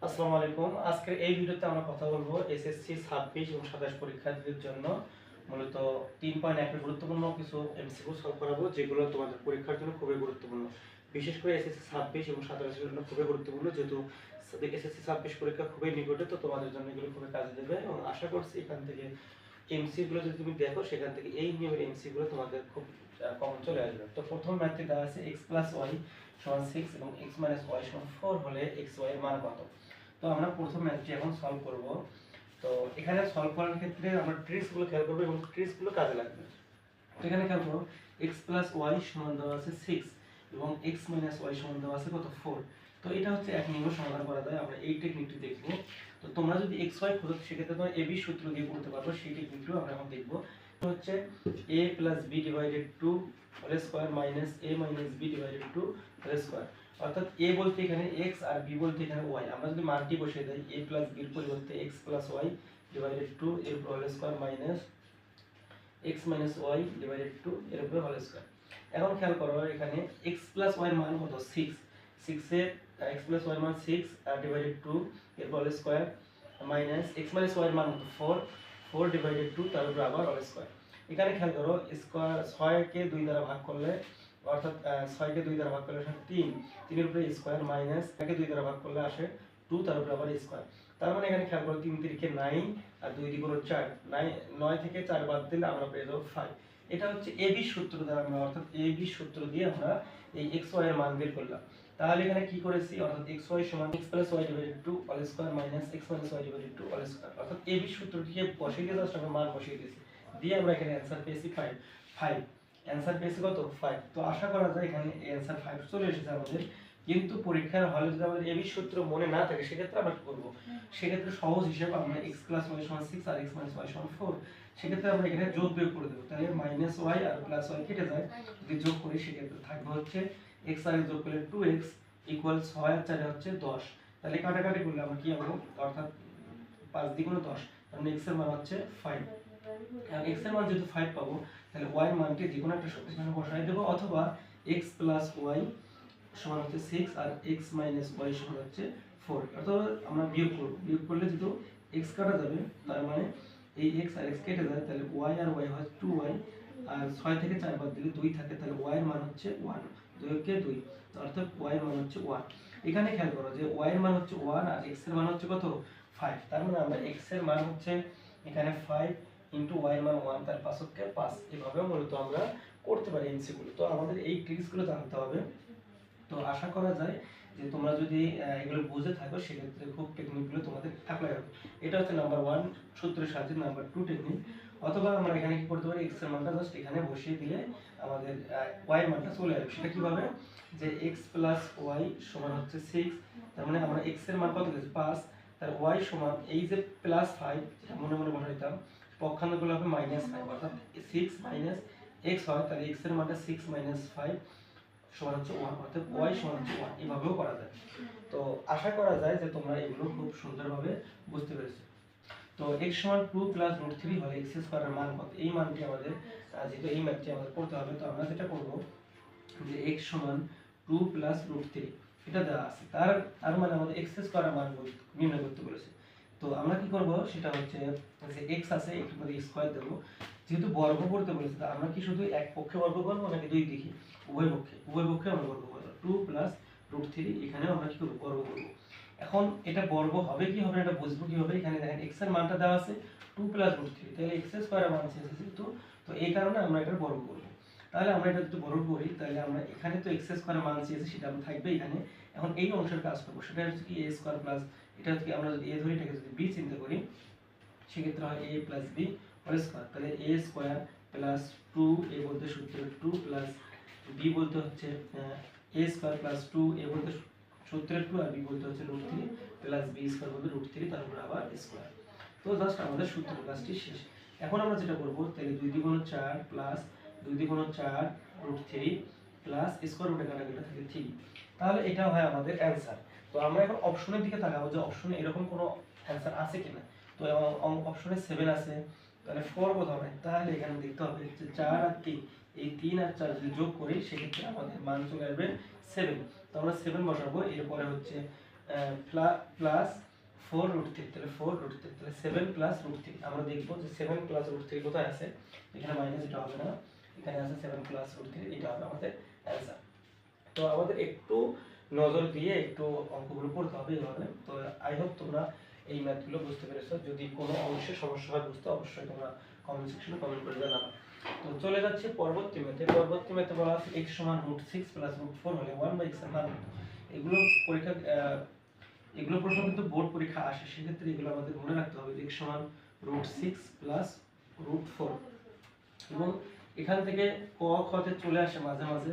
আসসালামু আলাইকুম। আজকের এই ভিডিওতে আমরা কথা বলবো এসএসসি 26 এবং 27 পরীক্ষার্থীদের জন্য মূলত 3.1 এর গুরুত্বপূর্ণ কিছু এমসিকিউ সলভ করাবো, যেগুলো তোমাদের পরীক্ষার জন্য খুবই গুরুত্বপূর্ণ। বিশেষ করে এসএসসি 26 এবং 27 এর জন্য খুবই গুরুত্বপূর্ণ, যেহেতু এসএসসি 26 পরীক্ষা খুবই নিকটে, তো তোমাদের জন্য এগুলো খুবই কাজে দেবে এবং আশা করছি এখান থেকে এমসি গুলো যদি তুমি দেখো সেখান থেকে এই নিয়মের এমসি গুলো তোমাদের খুব কমন চলে আসবে। তো প্রথম ম্যাথটি দেওয়া আছে x + y = 6 এবং x - y = 4 হলে xy এর মান কত। তো আমরা প্রথম ম্যাথটি এখন সলভ করব। তো এখানে সলভ করার ক্ষেত্রে আমরা ট্রিক্স গুলো খেয়াল করব এবং ট্রিক্স গুলো কাজে লাগবে। তো এখানে খেয়াল করো x + y সমান দেওয়া আছে 6 এবং x - y সমান দেওয়া আছে কত 4। তো এটা হচ্ছে এক নিয়মে সমাধান করা যায়। আমরা এই টেকনিকটি দেখব। তো তোমরা যদি x y খোঁজো সেক্ষেত্রে তোমরা ab সূত্র দিয়ে করতে পারবে, সেই টেকনিকটিও আমরা এখন দেখব। তো হচ্ছে a + b / 2 whole square minus a - b / 2 whole square, অর্থাৎ a বলতে এখানে x আর b বলতে এখানে y। আমরা যদি মানটি বসিয়ে দেই a + b এর পরিবর্তে x + y / 2 এর whole square minus x - y / 2 এর উপরে হোল স্কয়ার। এখন খেয়াল করো এখানে x + y এর মান কত 6, 6 এর x + y এর মান 6 / 2 এর whole square minus x - y এর মান কত 4, 4 / 2 তার উপরে আবার হোল স্কয়ার। এখানে খেয়াল করো স্কয়ার 6 কে 2 দ্বারা ভাগ করলে, অর্থাৎ 6 কে 2 দ্বারা ভাগ করলে আসে 3, 3 এর উপরে স্কয়ার মাইনাস 1 কে 2 দ্বারা ভাগ করলে আসে 2 তার উপরে আবার স্কয়ার। তার মানে এখানে খেয়াল করো 3 × 3 = 9 আর 2 × 2 = 4, 9 থেকে 4 বাদ দিলে আমরা পেয়ে যাব 5। এটা হচ্ছে এবি সূত্র দ্বারা আমরা, অর্থাৎ এবি সূত্র দিয়ে আমরা এই x y এর মান বের করলাম। তাহলে এখানে কি করেছি, অর্থাৎ x y = x + y / 2 whole square minus x - y / 2 whole square, অর্থাৎ এবি সূত্রটিকে বসিয়ে দিয়ে জাস্ট আমরা মান বসিয়ে দিয়েছি, দিয়ে আমরা এখানে অ্যানসার পেয়েছি 5। অ্যানসার পেয়েছি কত 5। তো আশা করা যায় এখানে অ্যানসার 5 চলে এসেছে আমাদের। কিন্তু পরীক্ষার হলে যদি আমাদের এবি সূত্র মনে না থাকে সেক্ষেত্রে আমরা কি করব, সেক্ষেত্রে সহজ হিসাব আমরা x + y = 6 আর x - y = 4, সেক্ষেত্রে আমরা এখানে যোগ বিয়োগ করে দেব। তাহলে -y আর +y কেটে যায়, যদি যোগ করি সেক্ষেত্রে থাকবে হচ্ছে x আর যোগ করলে 2x = 6 আর 4 হচ্ছে 10। তাহলে কাটাকাটি করলে আমরা কি পাবো, অর্থাৎ 5 দ্বিগুণে 10, তার মানে x এর মান হচ্ছে 5। আর x এর মান যেহেতু 5 পাবো, তাহলে y এর মানকে যে কোনো একটা শক্তির সামনে বসাই দেব, অথবা x + y সমান হচ্ছে 6 আর x - y সমান হচ্ছে 4। অথবা আমরা বিয়োগ করব, বিয়োগ করলে যেহেতু x কাটা যাবে, তার মানে এই x আর x কেটে যায়, তাহলে y আর y হয় 2y, আর 6 থেকে 4 বাদ দিলে 2 থাকে, তাহলে y এর মান হচ্ছে 1, 2 কে 2, অর্থাৎ y এর মান হচ্ছে 1। এখানে খেয়াল করো যে y এর মান হচ্ছে 1 আর x এর মান হচ্ছে কত 5। তার মানে আমরা x এর মান হচ্ছে এখানে 5 y এর মান 1, তার 5 কে 5। এভাবেও মূলত আমরা করতে পারি এমসি গুলো। তো আমাদের এই ট্রিক্স গুলো জানতে হবে। তো আশা করা যায় যে তোমরা যদি এগুলো বুঝে থাকো সেক্ষেত্রে খুব টেকনিকগুলো তোমাদের অ্যাপ্লাই হবে। এটা হচ্ছে নাম্বার 1 সূত্রের সাহায্যে। নাম্বার 2 টেকনিক, অথবা আমরা এখানে কি করতে পারি, x এর মানটা জাস্ট এখানে বসিয়ে দিলে আমাদের y এর মানটা চলে আসবে। সেটা কিভাবে, যে x + y সমান হচ্ছে 6, তার মানে আমরা x এর মান কত দিয়েছি 5, তার y সমান এই যে +5, যেটা মনে মনে বসাইতাম, পক্ষান্তরগুলো হবে -5, অর্থাৎ 6 - x হয়, তাহলে x এর মানটা 6 - 5 সমান হচ্ছে 1, অর্থাৎ y সমান হচ্ছে 1। এভাবেও করা যায়। তো আশা করা যায় যে তোমরা এগুলো খুব সুন্দরভাবে বুঝতে পেরেছো। তো x সমান 2 + √3 হলে x স্কয়ারের মান কত, এই মানটি আমাদের যেহেতু এই ম্যাথটি আমাদের করতে হবে, তো আমরা যেটা করব যে x সমান 2 + √3 এটা দেওয়া আছে, তার মানে আমাদের x স্কয়ারের মান নির্ণয় করতে বলেছে। তো আমরা কি করব, সেটা হচ্ছে যে x আছে এর উপরে স্কয়ার দেব। যেহেতু বর্গ করতে বলেছে, তো আমরা কি শুধু এক পক্ষে বর্গ করব নাকি দুই দিকে, উভয় পক্ষে আমরা বর্গ করব। 2 + √3 এখানেও আমরা কি করব, বর্গ করব। এখন এটা বর্গ হবে কি হবে না এটা বুঝবো কিভাবে, এখানে দেখেন x এর মানটা দেওয়া আছে 2 + √3, তাহলে x স্কয়ারের মান এসেছে তো এই কারণে আমরা এটা বর্গ করব। তাহলে আমরা এটা যদি বর্গ করি, তাহলে আমরা এখানে তো x স্কয়ারের মান চেয়েছি, সেটা আমরা থাকবে এখানে। এখন এই অংশের কাজ করব, সেটা হচ্ছে কি a স্কয়ার প্লাস, এটা হচ্ছে কি আমরা যদি a ধরি, এটাকে যদি b চিন্তা করি, সেক্ষেত্রে হয় a + b হোল স্কয়ার। তাহলে a স্কয়ার প্লাস 2a বলতে সূত্রের 2 প্লাস b বলতে হচ্ছে a স্কয়ার প্লাস 2a বলতে সূত্রের 2 আর b বলতে হচ্ছে √3 প্লাস b স্কয়ার বলতে √3 তারপর আবার স্কয়ার। তো জাস্ট আমাদের সূত্রের কাজটি শেষ। এখন আমরা যেটা করব, তাহলে 2 × 4 প্লাস 2 × 4 √3 প্লাস স্কয়ার রুটে কাটাকাটি থাকে 3, তাহলে এটা হয় আমাদের অ্যানসার। তো আমরা এখন অপশনের দিকে তাকাবো যে অপশনে এরকম কোনো অ্যানসার আছে কিনা। তো অপশনে 7 আছে, তাহলে 4 কোথাও নাই, তাহলে এখানে দেখতে হবে যে 4 আর 3, এই 3 আর 4 যদি যোগ করি সেক্ষেত্রে আমাদের মান চলে আসবে 7। তো আমরা 7 বসাবো। এরপরে হচ্ছে প্লাস 4√3, তাহলে 4√3, তাহলে 7 প্লাস √3। আমরা দেখবো যে 7 প্লাস √3 কোথায় আছে, এখানে মাইনাস, এটা হবে না, এখানে আছে 7 প্লাস √3, এটা হবে আমাদের অ্যান্সার। তো আমাদের একটু নজর দিয়ে একটু অঙ্কগুলো পড়তে হবে এইভাবে। তো আই হোপ তোমরা এই ম্যাথগুলো বুঝতে পেরেছো। যদি কোনো অংশে সমস্যা হয় বুঝতে, অবশ্যই তোমরা কমেন্ট সেকশনে কমেন্ট করে জানাবে। তো চলে যাচ্ছে পরবর্তী ম্যাথে। পরবর্তী ম্যাথে বলা আছে x সমান √6 প্লাস √4 হলে 1/x এর মান কত? এগুলো পরীক্ষা এগুলো প্রশ্ন কিন্তু বোর্ড পরীক্ষা আসে, সেক্ষেত্রে এগুলো আমাদের মনে রাখতে হবে যে x সমান √6 প্লাস √4, এবং এখান থেকে ক খতে চলে আসে মাঝে মাঝে,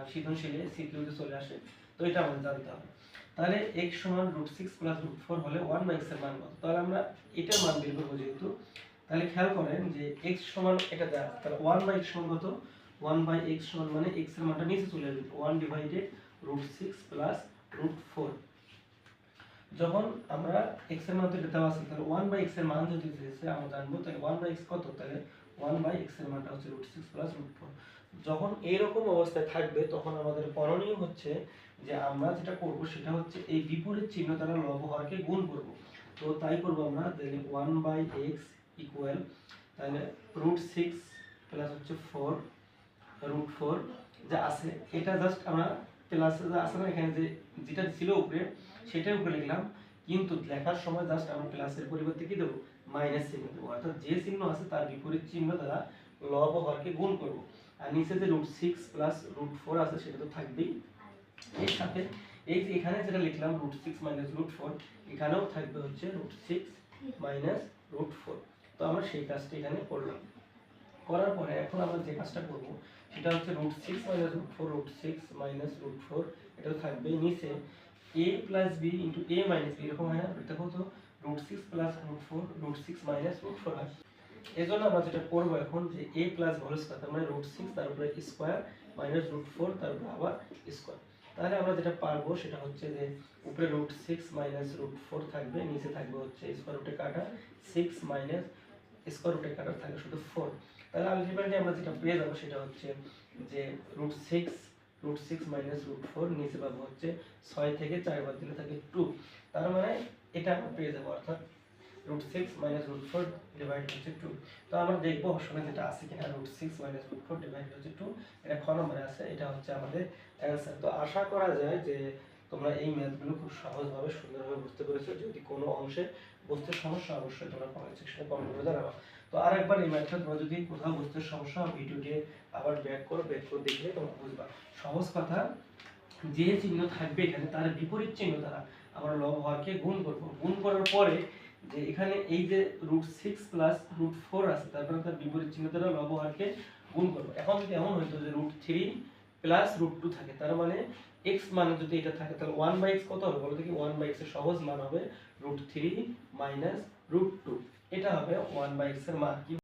সৃজনশীলে সিকিউতে চলে আসে, তো এটা আমাদের জানতে হবে। তাহলে x সমান √6 প্লাস √4 হলে 1/x এর মান কত? তাহলে আমরা এটার মান বের করবো যেহেতু, তাহলে খেয়াল করেন যে x সমান এটা দেওয়া, তাহলে 1/x সমান কত? 1/x সমান মানে x এর মানটা নিচে চলে আসবে, 1 ডিভাইডেড √6 প্লাস √4। যখন আমরা x এর মান তো দেওয়া আছে, তাহলে 1/x এর মান যদি দিয়েছে আমরা জানবো, তাহলে 1/x কত? তাহলে 1/x এর মানটা হচ্ছে √6 প্লাস √4। যখন এইরকম অবস্থায় থাকবে তখন আমাদের করণীয় হচ্ছে যে আমরা যেটা করব সেটা হচ্ছে এই বিপরীত চিহ্ন দ্বারা লব হরকে গুণ করব। তো তাই করব আমরা, তাহলে 1/x ইকুয়াল, তাহলে √6 প্লাস হচ্ছে 4 √4 যা আছে এটা জাস্ট আমরা প্লাস যা আছে না এখানে, যে যেটা ছিল উপরে সেটাই উপরে লিখলাম, কিন্তু লেখার সময় জাস্ট আমরা প্লাসের পরিবর্তে কি দেবো? মাইনাস চিহ্ন দেবো। অর্থাৎ যে চিহ্ন আছে তার বিপরীত চিহ্ন দ্বারা লব ও হরকে গুণ করব। আর নিচে যে √6 প্লাস √4 আছে সেটা তো থাকবেই, এর সাথে এই যে এখানে যেটা লিখলাম √6 মাইনাস √4, এখানেও থাকবে হচ্ছে √6 মাইনাস √4। তো আমরা সেই কাজটা এখানে করলাম। করার পরে এখন আমরা যে কাজটা করব সেটা হচ্ছে √6 মাইনাস √4, √6 মাইনাস √4, এটা থাকবে নিচে a plus b into a minus b, এরকম হয় না? দেখো তো √6 প্লাস √4, √6 মাইনাস √4 হয়। এজন্য আমরা যেটা করব এখন যে a প্লাস হোল স্কয়ার, তার মানে √6 তার উপরে স্কয়ার মাইনাস √4 তার উপরে আবার স্কয়ার। তাহলে আমরা যেটা পারবো সেটা হচ্ছে যে উপরে √6 মাইনাস √4 থাকবে, নিচে থাকবে হচ্ছে স্কয়ার রুটে কাটা 6 মাইনাস স্কয়ার রুটে কাটা থাকবে শুধু 4। তাহলে আলটিমেটলি আমরা যেটা পেয়ে যাবো সেটা হচ্ছে যে √6 মাইনাস √4, নিচে পাবো হচ্ছে 6 থেকে 4 বাদ দিলে থাকে 2, তার মানে এটা আমরা পেয়ে যাবো, অর্থাৎ √6 মাইনাস √4 ডিভাইড হচ্ছে 2। তো আমরা দেখবো অপশনে যেটা আছে কিনা, √6 মাইনাস √4 ডিভাইড হচ্ছে 2, এটা খ নম্বরে আছে, এটা হচ্ছে আমাদের অ্যান্সার। তো আশা করা যায় যে তোমরা এই ম্যাথগুলো খুব সহজভাবে সুন্দরভাবে বুঝতে পেরেছো। যদি কোনো অংশে বুঝতে সমস্যা অবশ্যই তোমরা কমেন্ট সেকশনে কমেন্ট করে জানাবা। তো আরেকবার এই ম্যাথটা তোমরা যদি কোথাও বুঝতে সমস্যা হয় ভিডিওটি আবার ব্যাক করে দেখলে তোমরা বুঝবা। সহজ কথা, যে চিহ্ন থাকবে এখানে তার বিপরীত চিহ্ন দ্বারা আমরা লব হরকে গুণ করব। গুণ করার পরে যে এখানে এই যে √6 প্লাস √4 আছে, তারপরে তার বিপরীত চিহ্ন দ্বারা লব হরকে গুণ করব। এখন যদি এমন হইতো যে √3 প্লাস √2 থাকে, তার মানে x মান যদি এটা থাকে তাহলে 1/x কত হবে বলো দেখি? 1/x এর সহজ মান হবে √3 মাইনাস √2, এটা হবে 1/x এর মান।